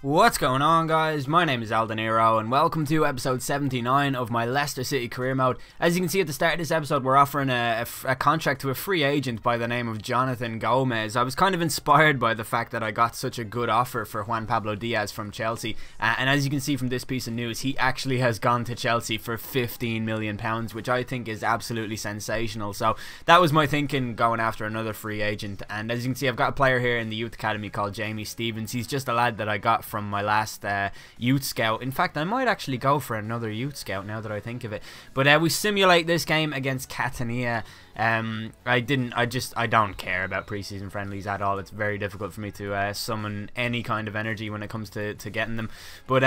What's going on, guys? My name is Aldeniro and welcome to episode 79 of my Leicester City career mode. As you can see at the start of this episode, we're offering a contract to a free agent by the name of Jonathan Gomez. I was kind of inspired by the fact that I got such a good offer for Juan Pablo Diaz from Chelsea, and as you can see from this piece of news, he actually has gone to Chelsea for £15 million, which I think is absolutely sensational. So that was my thinking going after another free agent, and as you can see, I've got a player here in the youth academy called Jamie Stevens. He's just a lad that I got from my last youth scout. In fact, I might actually go for another youth scout now that I think of it. But we simulate this game against Catania. I don't care about preseason friendlies at all. It's very difficult for me to summon any kind of energy when it comes to getting them. But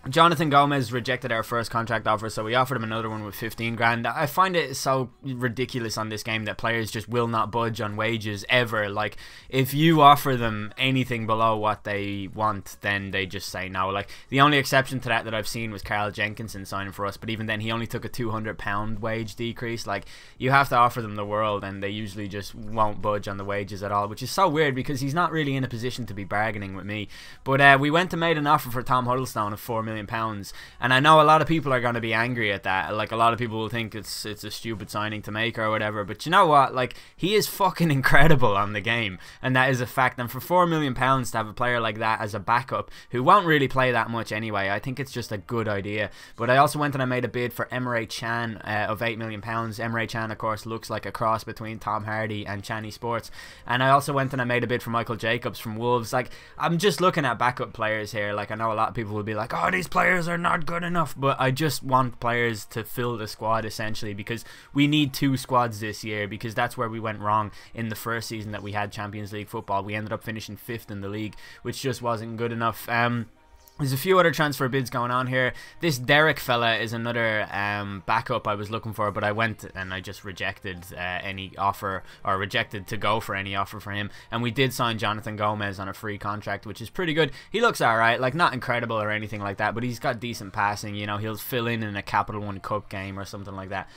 Jonathan Gomez rejected our first contract offer, so we offered him another one with 15 grand. I find it so ridiculous on this game that players just will not budge on wages ever. Like, if you offer them anything below what they want, then they just say no. Like, the only exception to that I've seen was Carl Jenkinson signing for us, but even then he only took a £200 wage decrease. Like, you have to offer them the world, and they usually just won't budge on the wages at all, which is so weird because he's not really in a position to be bargaining with me. But we went and made an offer for Tom Huddlestone of £4 million. And I know a lot of people are going to be angry at that. Like, a lot of people will think it's a stupid signing to make or whatever, but you know what, like, he is fucking incredible on the game, and that is a fact. And for £4 million to have a player like that as a backup who won't really play that much anyway, I think it's just a good idea. But I also went and I made a bid for Emre Can of £8 million. Emre Can, of course, looks like a cross between Tom Hardy and Chani Sports. And I also went and I made a bid for Michael Jacobs from Wolves. Like, I'm just looking at backup players here. Like, I know a lot of people will be like, oh, these players are not good enough, but I just want players to fill the squad, essentially, because we need two squads this year, because that's where we went wrong in the first season that we had Champions League football. We ended up finishing 5th in the league, which just wasn't good enough. There's a few other transfer bids going on here. This Derek fella is another backup I was looking for, but I went and I just rejected any offer, or rejected to go for any offer for him. And we did sign Jonathan Gomez on a free contract, which is pretty good. He looks alright, like, not incredible or anything like that, but he's got decent passing. You know, he'll fill in a Capital One Cup game or something like that.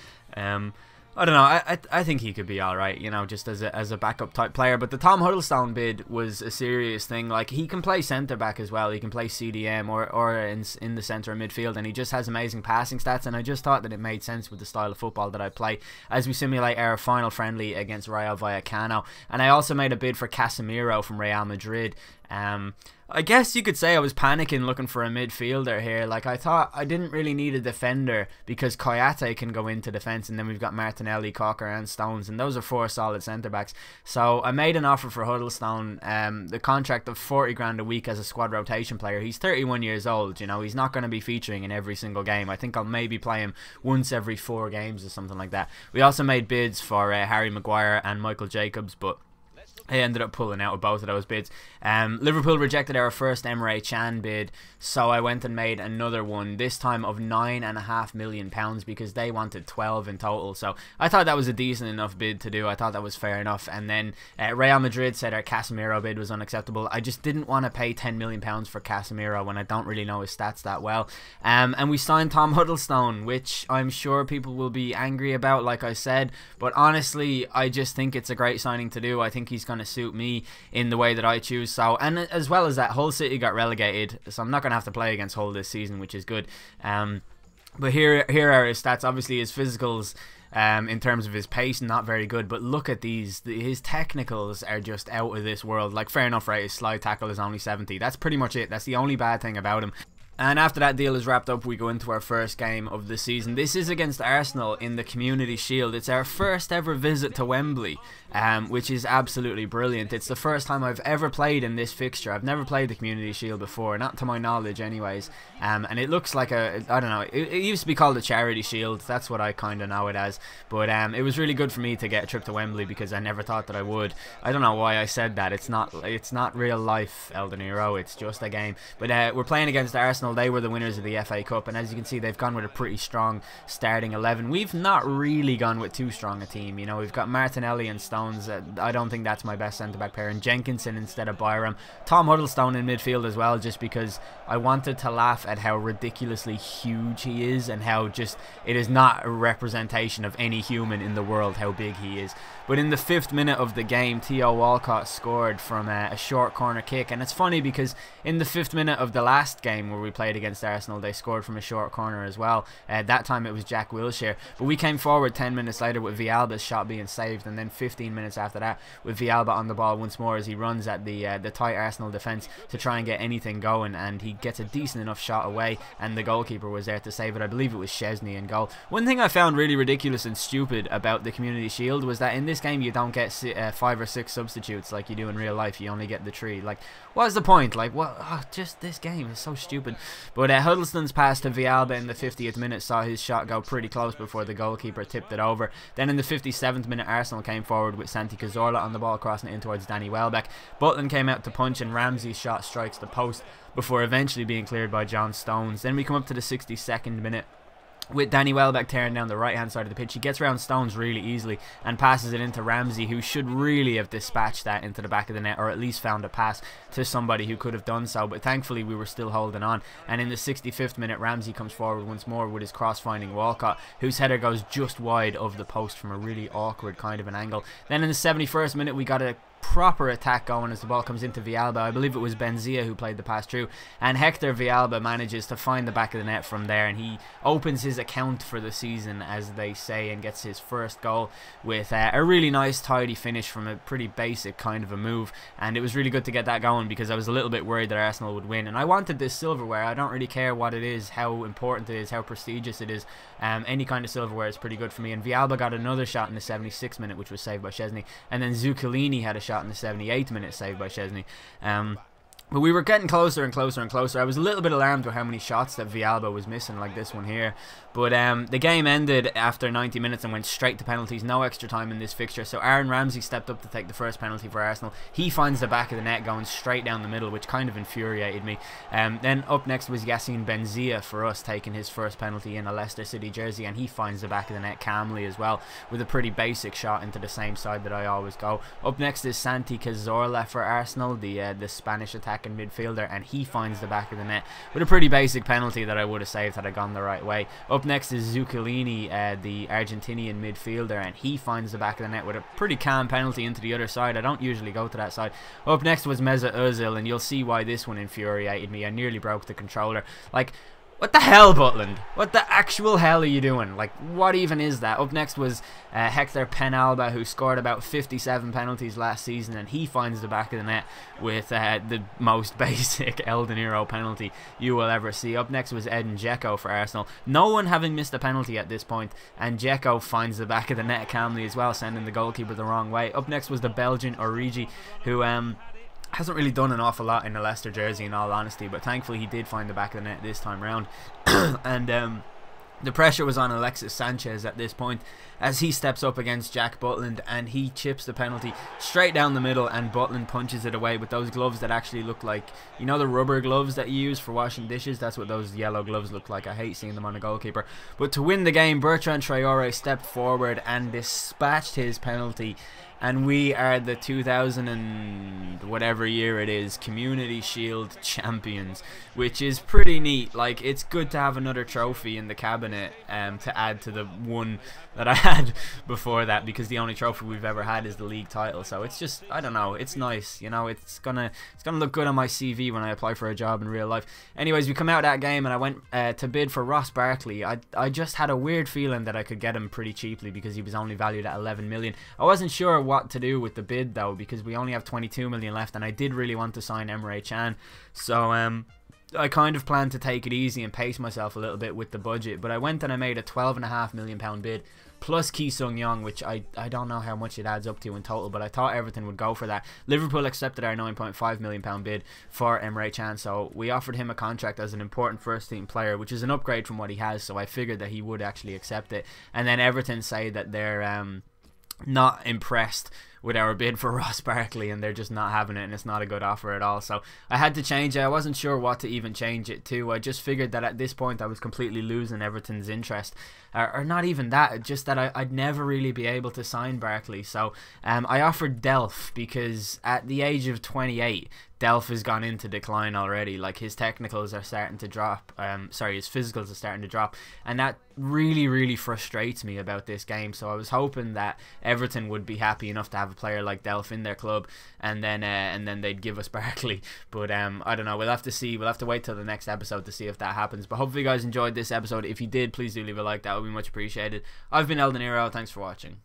I don't know, I think he could be alright, you know, just as a backup type player. But the Tom Huddlestone bid was a serious thing. Like, he can play centre back as well, he can play CDM or in the centre of midfield, and he just has amazing passing stats, and I just thought that it made sense with the style of football that I play as we simulate our final friendly against Rayo Vallecano. And I also made a bid for Casemiro from Real Madrid. I guess you could say I was panicking looking for a midfielder here. Like, I thought I didn't really need a defender because Koyate can go into defence, and then we've got Martinelli, Cocker and Stones, and those are 4 solid centre backs. So I made an offer for Huddlestone, the contract of 40 grand a week as a squad rotation player. He's 31 years old, you know, he's not going to be featuring in every single game. I think I'll maybe play him once every 4 games or something like that. We also made bids for Harry Maguire and Michael Jacobs, but I ended up pulling out of both of those bids. Liverpool rejected our first Emre Can bid, so I went and made another one, this time of £9.5 million, because they wanted 12 in total. So I thought that was a decent enough bid to do. I thought that was fair enough. And then Real Madrid said our Casemiro bid was unacceptable. I just didn't want to pay £10 million for Casemiro when I don't really know his stats that well. And we signed Tom Huddlestone, which I'm sure people will be angry about, like I said, but honestly, I just think it's a great signing to do. I think he's going to suit me in the way that I choose. So, and as well as that, Hull City got relegated, so I'm not going to have to play against Hull this season, which is good. But here are his stats. Obviously his physicals, in terms of his pace, not very good, but look at these. His technicals are just out of this world. Like, fair enough, right, his slide tackle is only 70. That's pretty much it. That's the only bad thing about him. And after that deal is wrapped up, we go into our first game of the season. This is against Arsenal in the Community Shield. It's our first ever visit to Wembley, which is absolutely brilliant. It's the first time I've ever played in this fixture. I've never played the Community Shield before, not to my knowledge anyways. And it looks like I don't know, it used to be called a Charity Shield. That's what I kind of know it as. But it was really good for me to get a trip to Wembley because I never thought that I would. I don't know why I said that. It's not real life, Eldeniro. It's just a game. But we're playing against Arsenal. Arsenal, they were the winners of the FA Cup, and as you can see, they've gone with a pretty strong starting 11. We've not really gone with too strong a team. You know, we've got Martinelli and Stones. I don't think that's my best centre-back pair, and Jenkinson instead of Byram. Tom Huddlestone in midfield as well, just because I wanted to laugh at how ridiculously huge he is, and how just it is not a representation of any human in the world how big he is. But in the 5th minute of the game, Theo Walcott scored from a short corner kick, and it's funny because in the 5th minute of the last game where we played against Arsenal, they scored from a short corner as well. That time it was Jack Wilshere, but we came forward 10 minutes later with Villalba's shot being saved, and then 15 minutes after that with Villalba on the ball once more as he runs at the tight Arsenal defence to try and get anything going, and he gets a decent enough shot away, and the goalkeeper was there to save it. I believe it was Chesney in goal. One thing I found really ridiculous and stupid about the Community Shield was that in this game you don't get 5 or 6 substitutes like you do in real life. You only get the 3. Like, what's the point? Like, what? Oh, just this game is so stupid. But Huddlestone's pass to Villalba in the 50th minute saw his shot go pretty close before the goalkeeper tipped it over. Then in the 57th minute, Arsenal came forward with Santi Cazorla on the ball, crossing it in towards Danny Welbeck. Butland came out to punch, and Ramsey's shot strikes the post before eventually being cleared by John Stones. Then we come up to the 62nd minute with Danny Welbeck tearing down the right hand side of the pitch. He gets around Stones really easily and passes it into Ramsey, who should really have dispatched that into the back of the net, or at least found a pass to somebody who could have done so, but thankfully we were still holding on. And in the 65th minute, Ramsey comes forward once more with his cross finding Walcott, whose header goes just wide of the post from a really awkward kind of an angle. Then in the 71st minute, we got a proper attack going as the ball comes into Villalba. I believe it was Benzia who played the pass through, and Hector Villalba manages to find the back of the net from there, and he opens his account for the season, as they say, and gets his first goal with a really nice tidy finish from a pretty basic kind of a move. And it was really good to get that going, because I was a little bit worried that Arsenal would win, and I wanted this silverware. I don't really care what it is, how important it is, how prestigious it is. Any kind of silverware is pretty good for me. And Villalba got another shot in the 76th minute, which was saved by Chesney, and then Zuccolini had a shot in the 78th minute, saved by Chesney. But we were getting closer and closer and closer. I was a little bit alarmed with how many shots that Villalba was missing, like this one here. But the game ended after 90 minutes and went straight to penalties. No extra time in this fixture. So Aaron Ramsey stepped up to take the first penalty for Arsenal. He finds the back of the net going straight down the middle, which kind of infuriated me. Then up next was Yassine Benzia for us, taking his first penalty in a Leicester City jersey, and he finds the back of the net calmly as well, with a pretty basic shot into the same side that I always go. Up next is Santi Cazorla for Arsenal, the Spanish attacking midfielder, and he finds the back of the net with a pretty basic penalty that I would have saved had I gone the right way. Up next is Zuccolini, the Argentinian midfielder, and he finds the back of the net with a pretty calm penalty into the other side. I don't usually go to that side. Up next was Mesut Ozil, and you'll see why this one infuriated me. I nearly broke the controller. Like, what the hell, Butland? What the actual hell are you doing? Like, what even is that? Up next was Hector Penalba, who scored about 57 penalties last season, and he finds the back of the net with the most basic El Dinero penalty you will ever see. Up next was Edin Dzeko for Arsenal. No one having missed a penalty at this point, and Dzeko finds the back of the net calmly as well, sending the goalkeeper the wrong way. Up next was the Belgian Origi, who hasn't really done an awful lot in a Leicester jersey, in all honesty, but thankfully he did find the back of the net this time round. And the pressure was on Alexis Sanchez at this point, as he steps up against Jack Butland, and he chips the penalty straight down the middle, and Butland punches it away with those gloves that actually look like, you know, the rubber gloves that you use for washing dishes. That's what those yellow gloves look like. I hate seeing them on a goalkeeper. But to win the game, Bertrand Traore stepped forward and dispatched his penalty, and we are the 2000 and whatever year it is Community Shield champions, which is pretty neat. Like, it's good to have another trophy in the cabinet to add to the one that I had before that, because the only trophy we've ever had is the league title. So it's just, I don't know, it's nice, you know. It's gonna look good on my CV when I apply for a job in real life. Anyways, we come out of that game, and I went to bid for Ross Barkley. I just had a weird feeling that I could get him pretty cheaply, because he was only valued at 11 million. I wasn't sure what to do with the bid though, because we only have 22 million left, and I did really want to sign Emre Can. So I kind of planned to take it easy and pace myself a little bit with the budget, but I went and I made a £12.5 million bid plus Ki Sung Young, which I don't know how much it adds up to in total, but I thought everything would go for that. Liverpool accepted our £9.5 million bid for Emre Can, so we offered him a contract as an important first team player, which is an upgrade from what he has, so I figured that he would actually accept it. And then Everton say that they're not impressed with our bid for Ross Barkley, and they're just not having it, and it's not a good offer at all. So I had to change it. I wasn't sure what to even change it to. I just figured that at this point I was completely losing Everton's interest, or not even that, just that I'd never really be able to sign Barkley. So I offered Delph, because at the age of 28, Delph has gone into decline already. Like, his technicals are starting to drop. His physicals are starting to drop, and that really frustrates me about this game. So I was hoping that Everton would be happy enough to have a player like Delph in their club, and then they'd give us Barkley. But I don't know. We'll have to see. We'll have to wait till the next episode to see if that happens. But hopefully you guys enjoyed this episode. If you did, please do leave a like. That would be much appreciated. I've been Elden Hero. Thanks for watching.